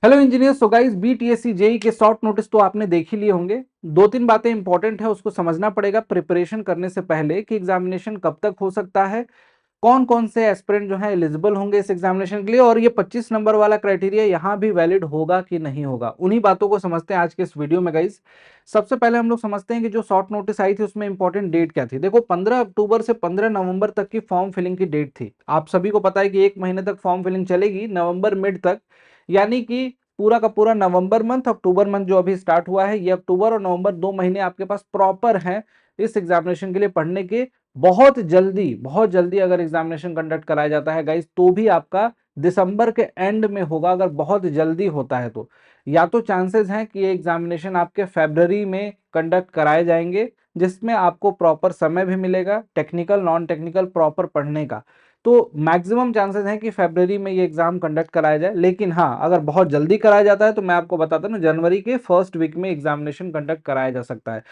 Hello engineer. So guys, BTSC JE के short notes तो आपने देख ही लिए होंगे। दो तीन बातें इंपॉर्टेंट है, उसको समझना पड़ेगा प्रिपरेशन करने से पहले कि एग्जामिनेशन कब तक हो सकता है, कौन कौन से एस्पिरेंट जो है एलिजिबल होंगे इस एग्जामिनेशन के लिए, और ये 25 नंबर वाला क्राइटेरिया यहाँ भी वैलिड होगा कि नहीं होगा। उन्हीं बातों को समझते हैं आज के इस वीडियो में गाइस। सबसे पहले हम लोग समझते हैं कि जो शॉर्ट नोटिस आई थी उसमें इंपॉर्टेंट डेट क्या थी। देखो, 15 अक्टूबर से 15 नवंबर तक की फॉर्म फिलिंग की डेट थी। आप सभी को पता है कि एक महीने तक फॉर्म फिलिंग चलेगी, नवंबर मिड तक। यानी कि पूरा का पूरा नवंबर मंथ, अक्टूबर मंथ जो अभी स्टार्ट हुआ है, ये अक्टूबर और नवंबर 2 महीने आपके पास प्रॉपर हैं इस एग्जामिनेशन के लिए पढ़ने के। बहुत जल्दी अगर एग्जामिनेशन कंडक्ट कराया जाता है गाइस, तो भी आपका दिसंबर के एंड में होगा, अगर बहुत जल्दी होता है तो। या तो चांसेस हैं कि ये एग्जामिनेशन आपके फरवरी में कंडक्ट कराए जाएंगे, जिसमें आपको प्रॉपर समय भी मिलेगा टेक्निकल नॉन टेक्निकल प्रॉपर पढ़ने का। तो मैक्सिमम चांसेस हैं कि फरवरी में ये एग्जाम कंडक्ट कराया जाए। लेकिन हाँ, अगर बहुत जल्दी कराया जाता है तो मैं आपको बताता हूँ, जनवरी के फर्स्ट वीक में एग्जामिनेशन कंडक्ट कराया जा सकता है।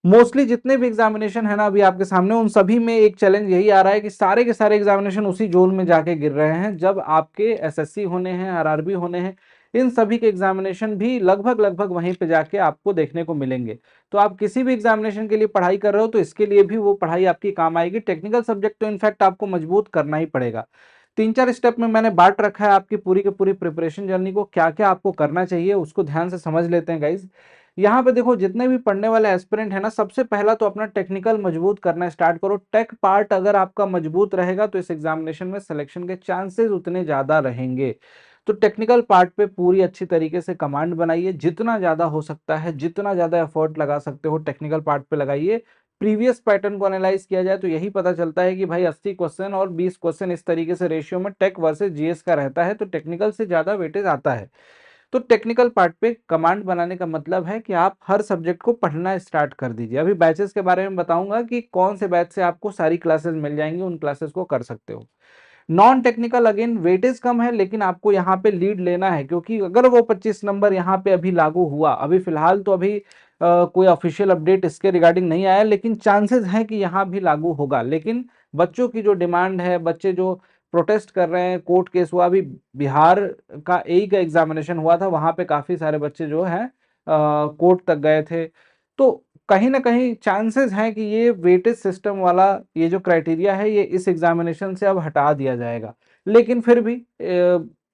मोस्टली जितने भी एग्जामिनेशन है ना अभी आपके सामने, उन सभी में एक चैलेंज यही आ रहा है कि सारे के सारे एग्जामिनेशन उसी जोन में जाके गिर रहे हैं। जब आपके एसएससी होने हैं, आरआरबी होने हैं, इन सभी के एग्जामिनेशन भी लगभग लगभग वहीं पे जाके आपको देखने को मिलेंगे। तो आप किसी भी एग्जामिनेशन के लिए पढ़ाई कर रहे हो तो इसके लिए भी वो पढ़ाई आपकी काम आएगी। टेक्निकल सब्जेक्ट तो इनफैक्ट आपको मजबूत करना ही पड़ेगा। तीन चार स्टेप में मैंने बांट रखा है आपकी पूरी की पूरी प्रिपरेशन जर्नी को, क्या क्या आपको करना चाहिए उसको ध्यान से समझ लेते हैं गाइज। यहाँ पे देखो, जितने भी पढ़ने वाले एस्पिरेंट है ना, सबसे पहला तो अपना टेक्निकल मजबूत करना स्टार्ट करो। टेक पार्ट अगर आपका मजबूत रहेगा तो इस एग्जामिनेशन में सिलेक्शन के चांसेस उतने ज्यादा रहेंगे। तो टेक्निकल पार्ट पे पूरी अच्छी तरीके से कमांड बनाइए, जितना ज्यादा हो सकता है, जितना ज्यादा एफर्ट लगा सकते हो टेक्निकल पार्ट पे लगाइए। प्रीवियस पैटर्न को एनालाइज किया जाए तो यही पता चलता है कि भाई 80 क्वेश्चन और 20 क्वेश्चन इस तरीके से रेशियो में टेक वर्सेस जीएस का रहता है, तो टेक्निकल से ज्यादा वेटेज आता है। तो टेक्निकल पार्ट पे कमांड बनाने का मतलब है कि आप हर सब्जेक्ट को पढ़ना स्टार्ट कर दीजिए। अभी बैचेस के बारे में बताऊंगा कि कौन से बैच से आपको सारी क्लासेस मिल जाएंगी, उन क्लासेस को कर सकते हो। नॉन टेक्निकल अगेन वेटेज कम है, लेकिन आपको यहाँ पे लीड लेना है, क्योंकि अगर वो 25 नंबर यहाँ पे अभी लागू हुआ, अभी फिलहाल तो अभी कोई ऑफिशियल अपडेट इसके रिगार्डिंग नहीं आया, लेकिन चांसेस हैं कि यहाँ भी लागू होगा। लेकिन बच्चों की जो डिमांड है, बच्चे जो प्रोटेस्ट कर रहे हैं, कोर्ट केस हुआ, अभी बिहार का एई का एग्जामिनेशन हुआ था, वहां पे काफी सारे बच्चे जो हैं कोर्ट तक गए थे। तो कहीं ना कहीं चांसेस हैं कि ये वेटेज सिस्टम वाला ये जो क्राइटेरिया है, ये इस एग्जामिनेशन से अब हटा दिया जाएगा। लेकिन फिर भी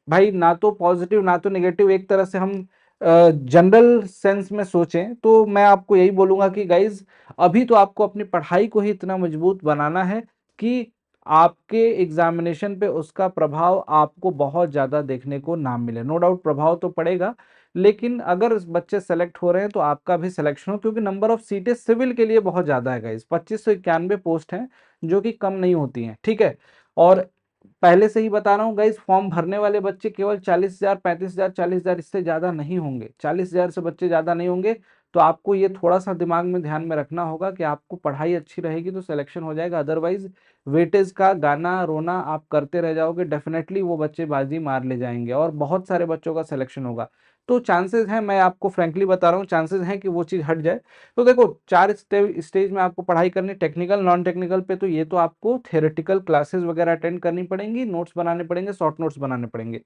भाई, ना तो पॉजिटिव ना तो नेगेटिव, एक तरह से हम जनरल सेंस में सोचें तो मैं आपको यही बोलूंगा कि गाइज, अभी तो आपको अपनी पढ़ाई को ही इतना मजबूत बनाना है कि आपके एग्जामिनेशन पे उसका प्रभाव आपको बहुत ज्यादा देखने को ना मिले। नो डाउट प्रभाव तो पड़ेगा, लेकिन अगर बच्चे सेलेक्ट हो रहे हैं तो आपका भी सिलेक्शन हो, क्योंकि नंबर ऑफ सीटें सिविल के लिए बहुत ज्यादा है गाइस। 2591 पोस्ट हैं, जो कि कम नहीं होती हैं, ठीक है। और पहले से ही बता रहा हूँ गाइस, फॉर्म भरने वाले बच्चे केवल 40,000, 35,000, 40,000, इससे ज्यादा नहीं होंगे। 40,000 से बच्चे ज्यादा नहीं होंगे। तो आपको ये थोड़ा सा दिमाग में ध्यान में रखना होगा कि आपको पढ़ाई अच्छी रहेगी तो सिलेक्शन हो जाएगा, अदरवाइज वेटेज का गाना रोना आप करते रह जाओगे, डेफिनेटली वो बच्चे बाजी मार ले जाएंगे और बहुत सारे बच्चों का सिलेक्शन होगा। तो चांसेस हैं, मैं आपको फ्रैंकली बता रहा हूँ, चांसेस हैं कि वो चीज़ हट जाए। तो देखो, चार स्टेज में आपको पढ़ाई करनी, टेक्निकल नॉन टेक्निकल पे तो ये तो आपको थियोरेटिकल क्लासेस वगैरह अटेंड करनी पड़ेंगी, नोट्स बनाने पड़ेंगे, शॉर्ट नोट्स बनाने पड़ेंगे।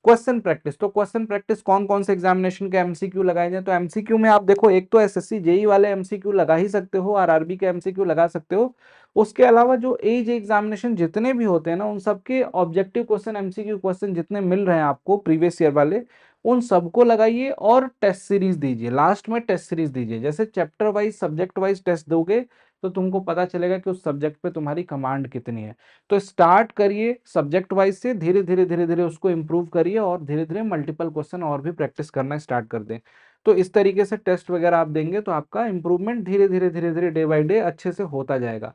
क्वेश्चन प्रैक्टिस, तो क्वेश्चन प्रैक्टिस कौन कौन से एग्जामिनेशन के एमसीक्यू लगाए जाए, तो एमसीक्यू में आप देखो, एक तो एसएससी जेई वाले एमसीक्यू लगा ही सकते हो, आरआरबी के एमसीक्यू लगा सकते हो। उसके अलावा जो एज एग्जामिनेशन जितने भी होते हैं ना, उन सबके ऑब्जेक्टिव क्वेश्चन, एमसीक्यू क्वेश्चन जितने मिल रहे हैं आपको प्रीवियस ईयर वाले, उन सबको लगाइए और टेस्ट सीरीज दीजिए। लास्ट में टेस्ट सीरीज दीजिए, जैसे chapter wise subject wise test दोगे तो तुमको पता चलेगा कि उस सब्जेक्ट पे तुम्हारी कमांड कितनी है। तो स्टार्ट करिए सब्जेक्ट वाइज से, धीरे धीरे उसको इंप्रूव करिए और धीरे धीरे मल्टीपल क्वेश्चन और भी प्रैक्टिस करना स्टार्ट कर दें। तो इस तरीके से टेस्ट वगैरह आप देंगे तो आपका इंप्रूवमेंट धीरे धीरे डे बाय डे अच्छे से होता जाएगा।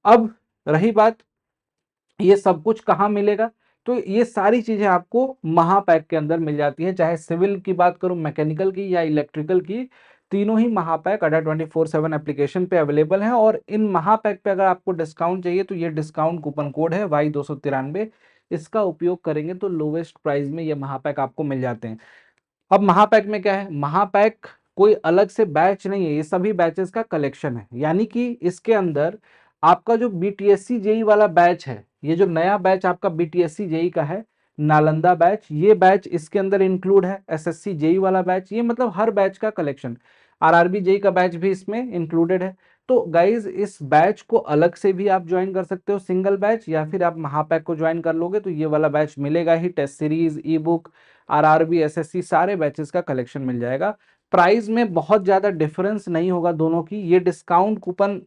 अब रही बात, ये सब कुछ कहाँ मिलेगा, तो ये सारी चीजें आपको महापैक के अंदर मिल जाती है। चाहे सिविल की बात करूं, मैकेनिकल की या इलेक्ट्रिकल की, तीनों ही महापैक अड्डा 24/7 एप्लीकेशन पे अवेलेबल हैं। और इन महापैक पे अगर आपको डिस्काउंट चाहिए तो ये डिस्काउंट कूपन कोड है Y293, इसका उपयोग करेंगे तो लोवेस्ट प्राइस में ये महापैक आपको मिल जाते हैं। अब महापैक में क्या है, महापैक कोई अलग से बैच नहीं है, ये सभी बैचेस का कलेक्शन है। यानी कि इसके अंदर आपका जो बीटीएससी जेई वाला बैच है, ये जो नया बैच आपका बीटीएससी जेई का है, नालंदा बैच, ये बैच इसके अंदर इंक्लूड है, एसएससी जेई वाला बैच, ये मतलब हर बैच का कलेक्शन, आरआरबी जेई का बैच भी इसमें इंक्लूडेड है। तो गाइज इस बैच को अलग से भी आप ज्वाइन कर सकते हो सिंगल बैच, या फिर आप महापैक को ज्वाइन कर लोगे तो ये वाला बैच मिलेगा ही, test series, e book, RRB, SSC सारे बैचेस का कलेक्शन मिल जाएगा। प्राइस में बहुत ज्यादा डिफरेंस नहीं होगा दोनों की। ये डिस्काउंट कूपन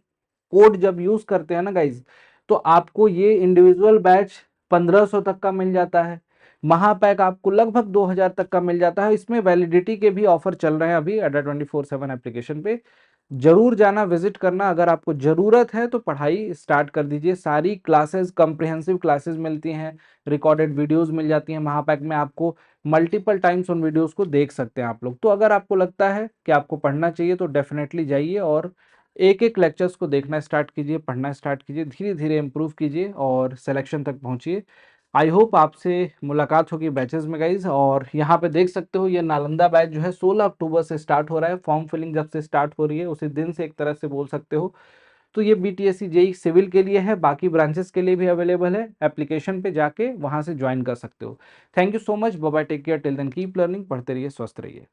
कोड जब यूज करते हैं ना गाइज, तो आपको ये इंडिविजुअल बैच 1500 तक का मिल जाता है, महापैक आपको लगभग 2000 तक का मिल जाता है। इसमें वैलिडिटी के भी ऑफर चल रहे हैं अभी अड्डा 24/7 एप्लीकेशन पे। जरूर जाना, विजिट करना, अगर आपको जरूरत है तो पढ़ाई स्टार्ट कर दीजिए। सारी क्लासेस, कॉम्प्रिहेंसिव क्लासेस मिलती हैं, रिकॉर्डेड वीडियोस मिल जाती हैं महापैक में, आपको मल्टीपल टाइम्स उन वीडियोस को देख सकते हैं आप लोग। तो अगर आपको लगता है कि आपको पढ़ना चाहिए तो डेफिनेटली जाइए और एक एक लेक्चर्स को देखना स्टार्ट कीजिए, पढ़ना स्टार्ट कीजिए, धीरे धीरे इंप्रूव कीजिए और सिलेक्शन तक पहुंचिए। आई होप आपसे मुलाकात होगी बैचेस में गाइज। और यहाँ पे देख सकते हो ये नालंदा बैच जो है 16 अक्टूबर से स्टार्ट हो रहा है। फॉर्म फिलिंग जब से स्टार्ट हो रही है उसी दिन से एक तरह से बोल सकते हो। तो ये बीटीएससी जेई सिविल के लिए है, बाकी ब्रांचेस के लिए भी अवेलेबल है, एप्लीकेशन पे जाके वहां से ज्वाइन कर सकते हो। Thank you so much, bye bye, take care, till then keep learning, पढ़ते रहिए, स्वस्थ रहिए।